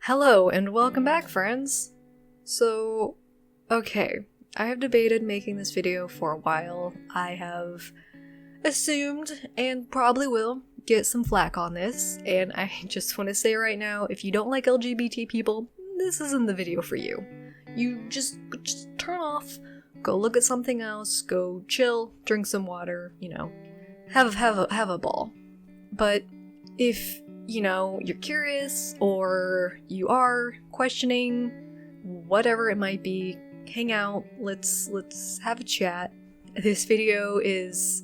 Hello and welcome back, friends! Okay, I have debated making this video for a while. I have assumed, and probably will, get some flack on this, and I just want to say right now, if you don't like LGBT people, this isn't the video for you. You just turn off, go look at something else, go chill, drink some water, have a ball. But if you're curious, or you are questioning, whatever it might be, hang out, let's have a chat. This video is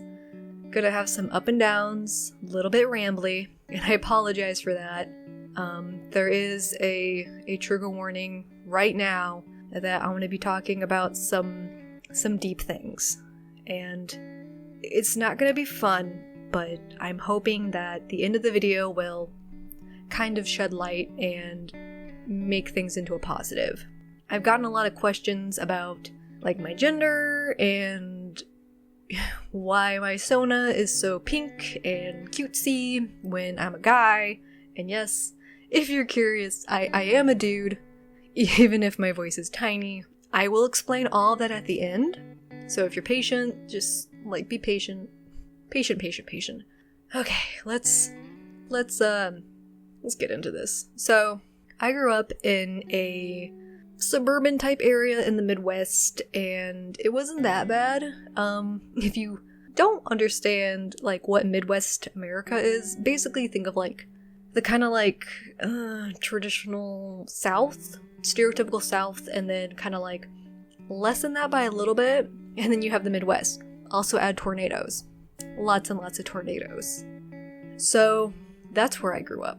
gonna have some up and downs, a little bit rambly, and I apologize for that. There is a trigger warning right now that I'm gonna be talking about some deep things, and it's not gonna be fun, but I'm hoping that the end of the video will kind of shed light and make things into a positive. I've gotten a lot of questions about my gender and why my Sona is so pink and cutesy when I'm a guy. And yes, if you're curious, I am a dude, even if my voice is tiny. I will explain all of that at the end, so if you're patient, just be patient. Patient. Okay, let's get into this. So, I grew up in a suburban type area in the Midwest, and it wasn't that bad. If you don't understand what Midwest America is, basically think of the kind of traditional South, stereotypical South, and then kind of lessen that by a little bit, and then you have the Midwest. Also add tornadoes. Lots and lots of tornadoes. So that's where I grew up.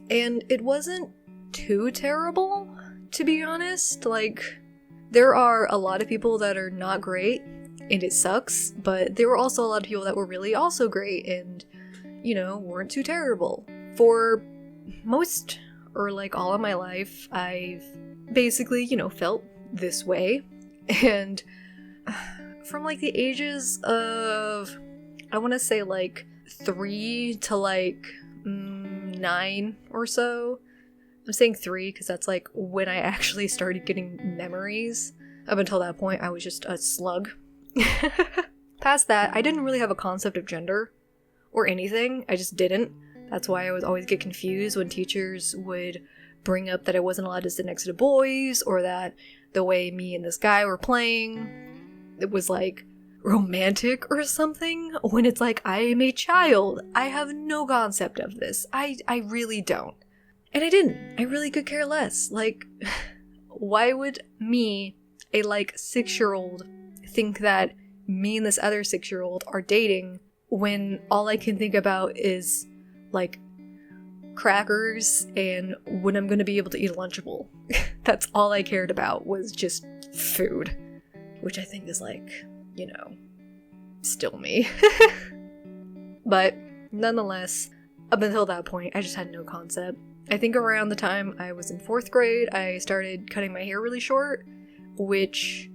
And it wasn't too terrible, to be honest. There are a lot of people that are not great, and it sucks, but there were also a lot of people that were really also great and, weren't too terrible. For most, or all of my life, I've basically, felt this way. And from the ages of, I want to say 3 to 9 or so. I'm saying 3 because that's when I actually started getting memories. Up until that point, I was just a slug. Past that, I didn't really have a concept of gender or anything. I just didn't. That's why I would always get confused when teachers would bring up that I wasn't allowed to sit next to boys, or that the way me and this guy were playing, it was romantic or something, when it's I am a child. I have no concept of this. I really don't. And I didn't. I really could care less. Why would me, a 6-year-old, think that me and this other 6-year-old are dating when all I can think about is crackers and when I'm gonna be able to eat a Lunchable. That's all I cared about, was just food, which I think is still me. But nonetheless, up until that point, I just had no concept. I think around the time I was in 4th grade, I started cutting my hair really short, which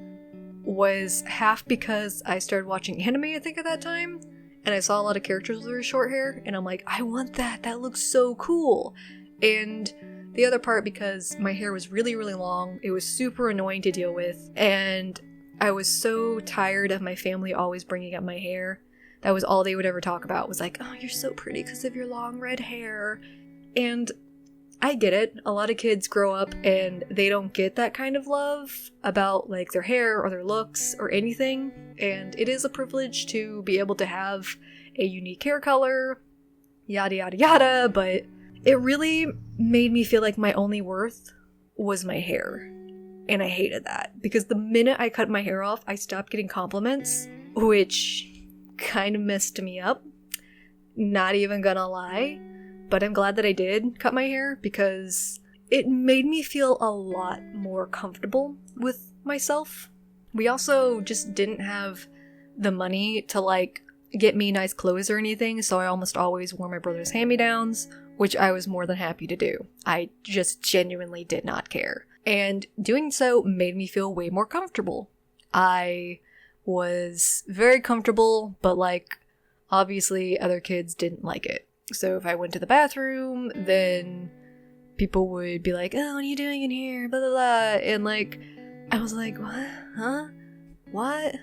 was half because I started watching anime, I think, at that time, and I saw a lot of characters with really short hair, and I'm like, I want that, that looks so cool. And the other part because my hair was really, really long, it was super annoying to deal with, and I was so tired of my family always bringing up my hair. That was all they would ever talk about, was oh, you're so pretty because of your long red hair. And I get it. A lot of kids grow up and they don't get that kind of love about their hair or their looks or anything. And it is a privilege to be able to have a unique hair color, yada yada yada, but it really made me feel like my only worth was my hair. And I hated that, because the minute I cut my hair off, I stopped getting compliments, which kind of messed me up. Not even gonna lie. But I'm glad that I did cut my hair, because it made me feel a lot more comfortable with myself. We also just didn't have the money to get me nice clothes or anything, so I almost always wore my brother's hand-me-downs, which I was more than happy to do. I just genuinely did not care. And doing so made me feel way more comfortable. I was very comfortable, but obviously other kids didn't like it. So if I went to the bathroom, then people would be like, oh, what are you doing in here? Blah, blah, blah. And like, I was like, what? Huh? What?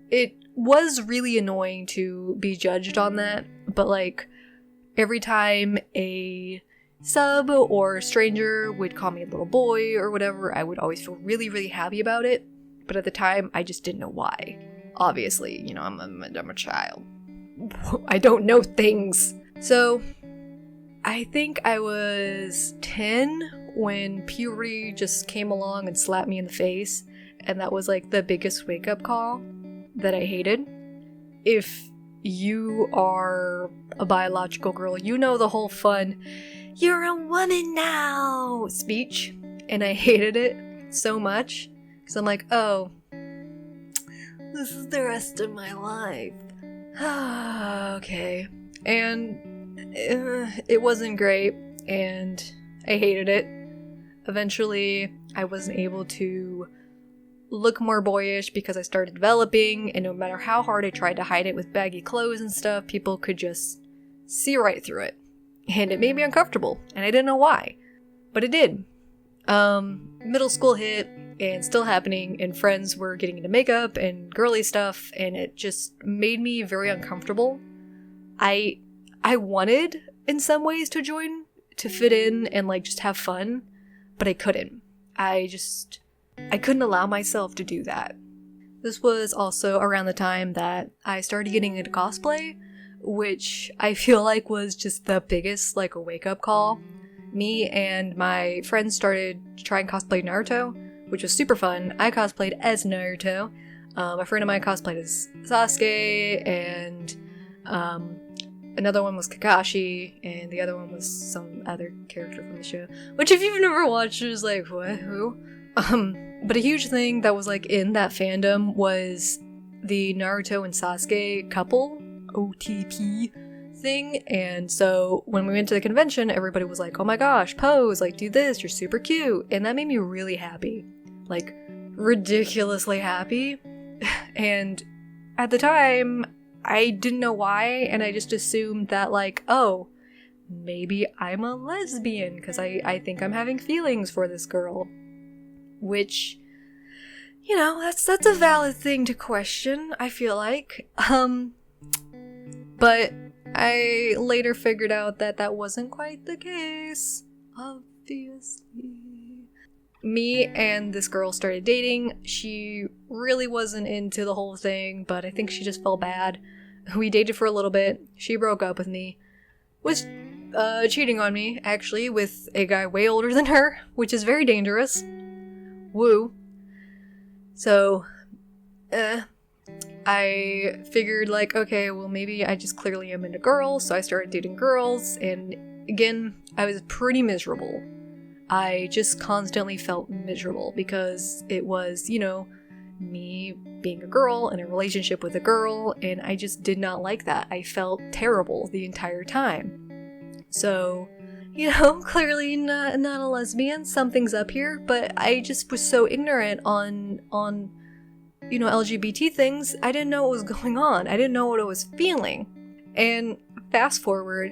It was really annoying to be judged on that, but like, every time a sub or stranger would call me a little boy or whatever, I would always feel really, really happy about it. But at the time, I just didn't know why. Obviously, you know, I'm a child. I don't know things. So, I think I was 10 when puberty just came along and slapped me in the face. And that was like the biggest wake-up call that I hated. If you are a biological girl, you know the whole fun, you're a woman now speech. And I hated it so much. Because I'm like, oh, this is the rest of my life. Okay. And it wasn't great. And I hated it. Eventually, I wasn't able to look more boyish because I started developing, and no matter how hard I tried to hide it with baggy clothes and stuff, people could just see right through it. And it made me uncomfortable, and I didn't know why. But it did. Middle school hit, and still happening, and friends were getting into makeup and girly stuff, and it just made me very uncomfortable. I wanted, in some ways, to join, to fit in and like just have fun, but I couldn't. I couldn't allow myself to do that. This was also around the time that I started getting into cosplay, which I feel like was just the biggest, like, a wake-up call. Me and my friends started trying cosplay Naruto, which was super fun. I cosplayed as Naruto. A friend of mine cosplayed as Sasuke, and another one was Kakashi, and the other one was some other character from the show. Which, if you've never watched, it was like, what? Who? But a huge thing that was like in that fandom was the Naruto and Sasuke couple, OTP thing. And so when we went to the convention, everybody was like, oh my gosh, pose, like do this, you're super cute. And that made me really happy, like ridiculously happy. And at the time, I didn't know why, and I just assumed that like, oh, maybe I'm a lesbian because I think I'm having feelings for this girl. Which, you know, that's a valid thing to question, I feel like. But I later figured out that that wasn't quite the case, obviously. Me and this girl started dating. She really wasn't into the whole thing, but I think she just felt bad. We dated for a little bit. She broke up with me. Was cheating on me, actually, with a guy way older than her, which is very dangerous. Woo. So, I figured like, okay, well maybe I just clearly am into girls, so I started dating girls, and again, I was pretty miserable. I just constantly felt miserable because it was, you know, me being a girl in a relationship with a girl, and I just did not like that. I felt terrible the entire time. So, you know, clearly not a lesbian, something's up here, but I just was so ignorant on you know, LGBT things. I didn't know what was going on. I didn't know what I was feeling. And fast forward,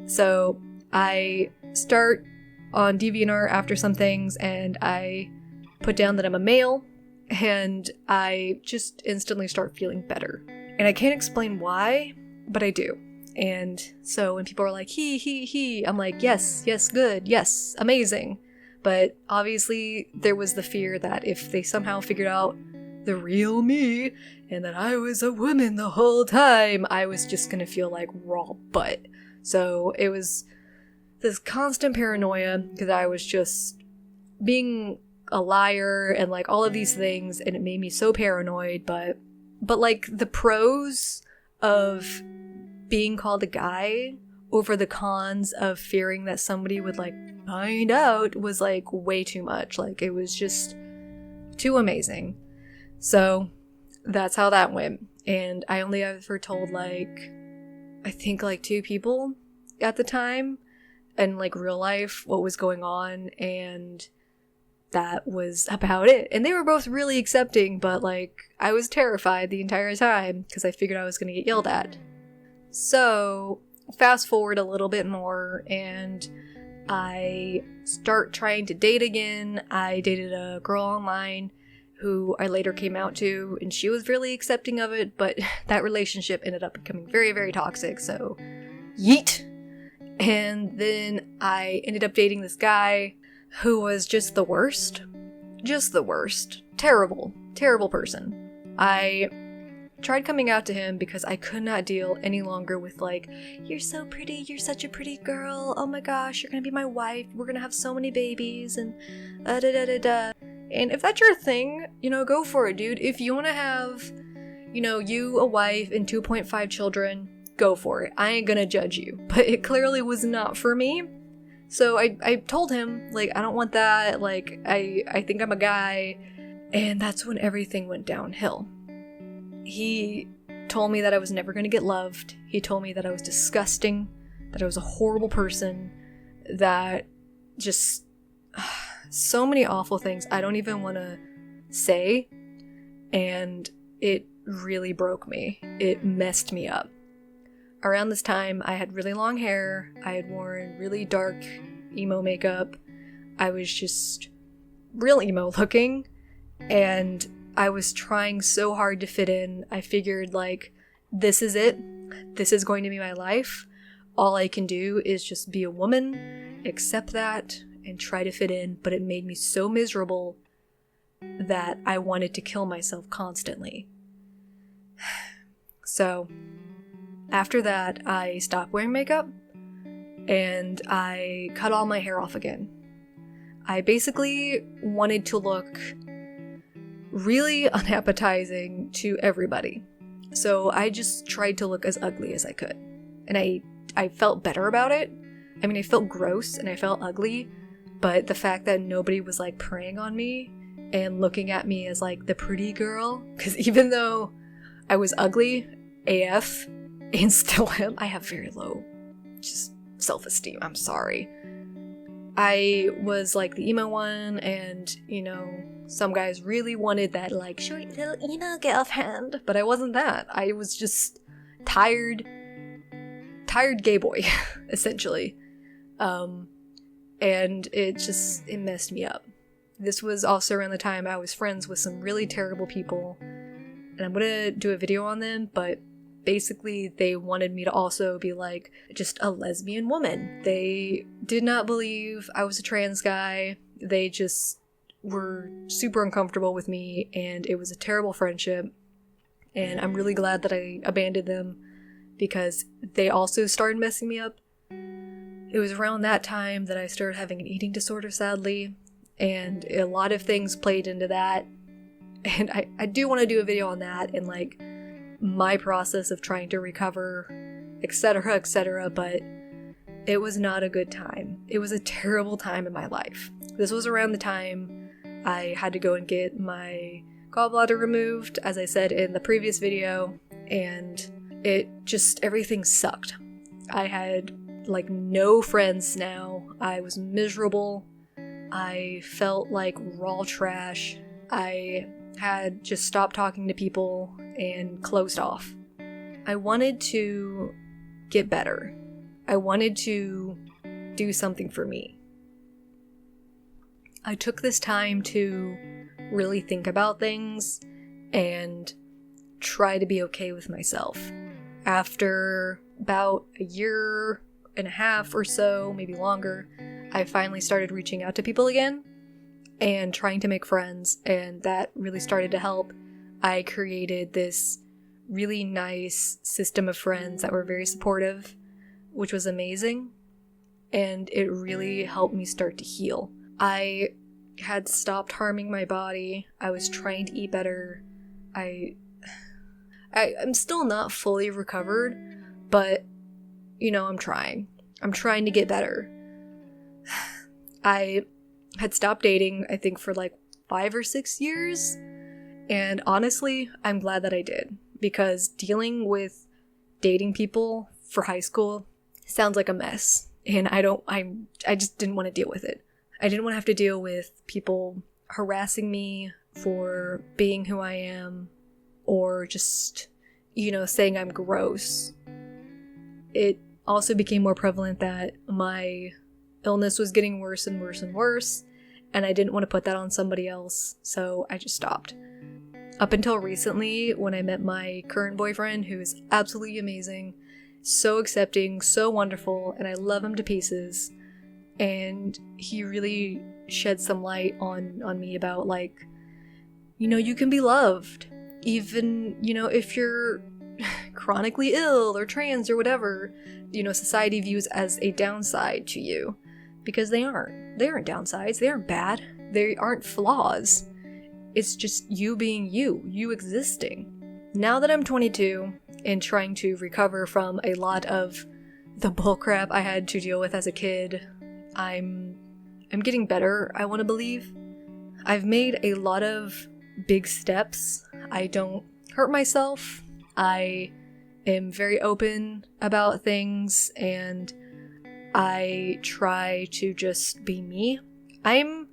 so I start on DeviantArt after some things, and I put down that I'm a male, and I just instantly start feeling better. And I can't explain why, but I do. And so when people are like, he, I'm like, yes, good, yes, amazing. But obviously there was the fear that if they somehow figured out the real me and that I was a woman the whole time, I was just gonna feel like raw butt. So it was this constant paranoia because I was just being a liar and like all of these things, and it made me so paranoid. But like the pros of being called a guy over the cons of fearing that somebody would like find out was like way too much. Like it was just too amazing. So that's how that went. And I only ever told like, I think like 2 people at the time in like real life what was going on, and that was about it. And they were both really accepting, but like I was terrified the entire time because I figured I was gonna get yelled at. So fast forward a little bit more, and I start trying to date again. I dated a girl online who I later came out to, and she was really accepting of it, but that relationship ended up becoming very, very toxic, so yeet! And then I ended up dating this guy who was just the worst. Just the worst. Terrible. Terrible person. I tried coming out to him because I could not deal any longer with like, you're so pretty, you're such a pretty girl, oh my gosh, you're gonna be my wife, we're gonna have so many babies, and da-da-da-da. And if that's your thing, go for it, dude. If you wanna have, you, a wife, and 2.5 children, go for it. I ain't gonna judge you. But it clearly was not for me. So I told him, like, I don't want that, like, I think I'm a guy. And that's when everything went downhill. He told me that I was never gonna get loved. He told me that I was disgusting, that I was a horrible person, that just so many awful things I don't even want to say, and it really broke me. It messed me up. Around this time, I had really long hair, I had worn really dark emo makeup, I was just real emo looking, and I was trying so hard to fit in. I figured, like, this is it. This is going to be my life. All I can do is just be a woman, accept that, and try to fit in, but it made me so miserable that I wanted to kill myself constantly. So, after that, I stopped wearing makeup, and I cut all my hair off again. I basically wanted to look really unappetizing to everybody. So I just tried to look as ugly as I could. And I felt better about it. I mean, I felt gross and I felt ugly, but the fact that nobody was like preying on me and looking at me as like the pretty girl, because even though I was ugly AF and still am, I have very low just self-esteem, I'm sorry. I was like the emo one, and some guys really wanted that like short little emo girlfriend, but I wasn't that. I was just tired gay boy, essentially. And it messed me up. This was also around the time I was friends with some really terrible people, and I'm gonna do a video on them, but basically they wanted me to also be like just a lesbian woman. They did not believe I was a trans guy. They just were super uncomfortable with me, and it was a terrible friendship, and I'm really glad that I abandoned them because they also started messing me up. It was around that time that I started having an eating disorder, sadly, and a lot of things played into that, and I do want to do a video on that and like my process of trying to recover, etc., etc., but it was not a good time. It was a terrible time in my life. This was around the time I had to go and get my gallbladder removed, as I said in the previous video, and everything sucked. I had like no friends now. I was miserable. I felt like raw trash. I had just stopped talking to people and closed off. I wanted to get better. I wanted to do something for me. I took this time to really think about things and try to be okay with myself. After about a year and a half or so, maybe longer, I finally started reaching out to people again and trying to make friends, and that really started to help. I created this really nice system of friends that were very supportive, which was amazing, and it really helped me start to heal. I had stopped harming my body. I was trying to eat better. I'm still not fully recovered, but I'm trying. I'm trying to get better. I had stopped dating, I think, for like 5 or 6 years, and honestly, I'm glad that I did, because dealing with dating people for high school sounds like a mess, and I just didn't want to deal with it. I didn't want to have to deal with people harassing me for being who I am, or just, saying I'm gross. It also became more prevalent that my illness was getting worse and worse and worse, and I didn't want to put that on somebody else, so I just stopped. Up until recently, when I met my current boyfriend, who is absolutely amazing, so accepting, so wonderful, and I love him to pieces, and he really shed some light on me about, like, you know, you can be loved, even, you know, if you're chronically ill or trans or whatever, you know, society views as a downside to you, because they aren't downsides, they aren't bad, they aren't flaws. It's just you being you existing. Now that I'm 22 and trying to recover from a lot of the bullcrap I had to deal with as a kid, I'm getting better, I want to believe. I've made a lot of big steps. I don't hurt myself. I am very open about things, and I try to just be me. I'm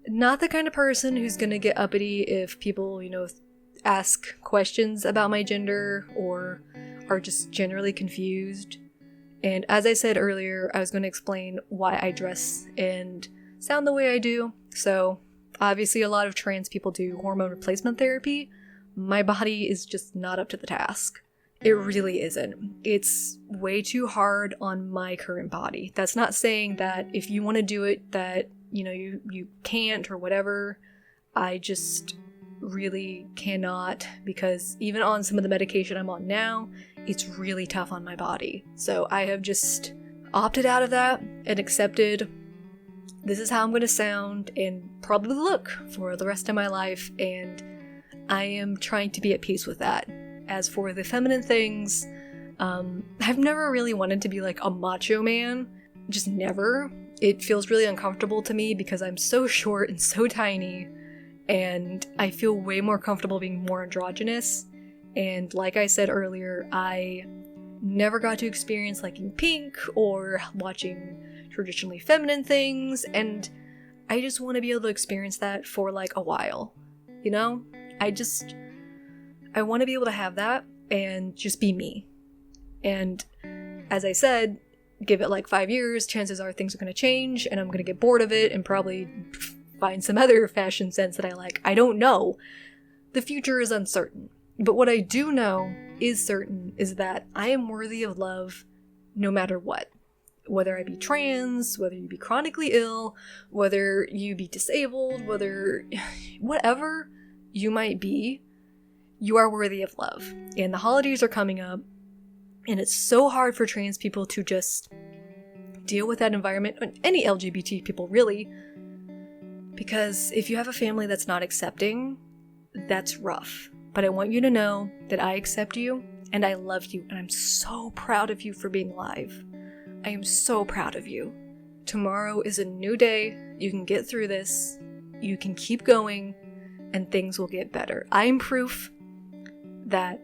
not the kind of person who's gonna get uppity if people, you know, ask questions about my gender or are just generally confused. And as I said earlier, I was going to explain why I dress and sound the way I do. So obviously a lot of trans people do hormone replacement therapy. My body is just not up to the task. It really isn't. It's way too hard on my current body. That's not saying that if you want to do it that, you know, you can't or whatever. I just really cannot, because even on some of the medication I'm on now, it's really tough on my body. So I have just opted out of that and accepted this is how I'm going to sound and probably look for the rest of my life, and I am trying to be at peace with that. As for the feminine things, I've never really wanted to be like a macho man, just never. It feels really uncomfortable to me because I'm so short and so tiny, and I feel way more comfortable being more androgynous. And like I said earlier, I never got to experience liking pink or watching traditionally feminine things, and I just want to be able to experience that for like a while, you know? I want to be able to have that and just be me. And as I said, give it like 5 years, chances are things are going to change and I'm going to get bored of it and probably find some other fashion sense that I like. I don't know. The future is uncertain. But what I do know is certain is that I am worthy of love no matter what. Whether I be trans, whether you be chronically ill, whether you be disabled, whatever you might be, you are worthy of love. And the holidays are coming up, and it's so hard for trans people to just deal with that environment, and any LGBT people really, because if you have a family that's not accepting, that's rough. But I want you to know that I accept you, and I love you, and I'm so proud of you for being alive. I am so proud of you. Tomorrow is a new day. You can get through this. You can keep going, and things will get better. I am proof that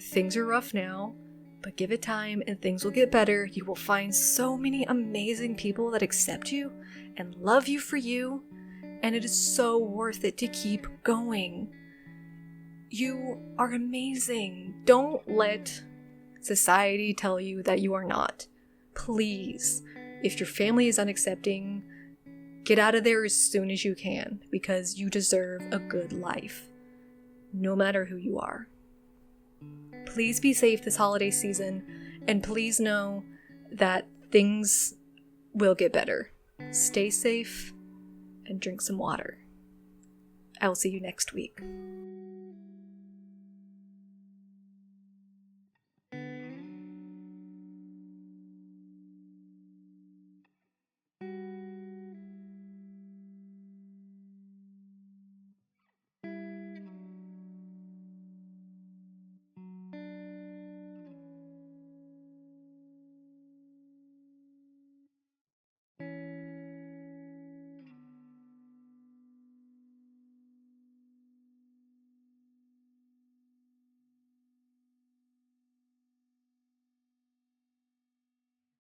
things are rough now, but give it time and things will get better. You will find so many amazing people that accept you and love you for you, and it is so worth it to keep going. You are amazing. Don't let society tell you that you are not. Please, if your family is unaccepting, get out of there as soon as you can, because you deserve a good life, no matter who you are. Please be safe this holiday season, and please know that things will get better. Stay safe and drink some water. I will see you next week.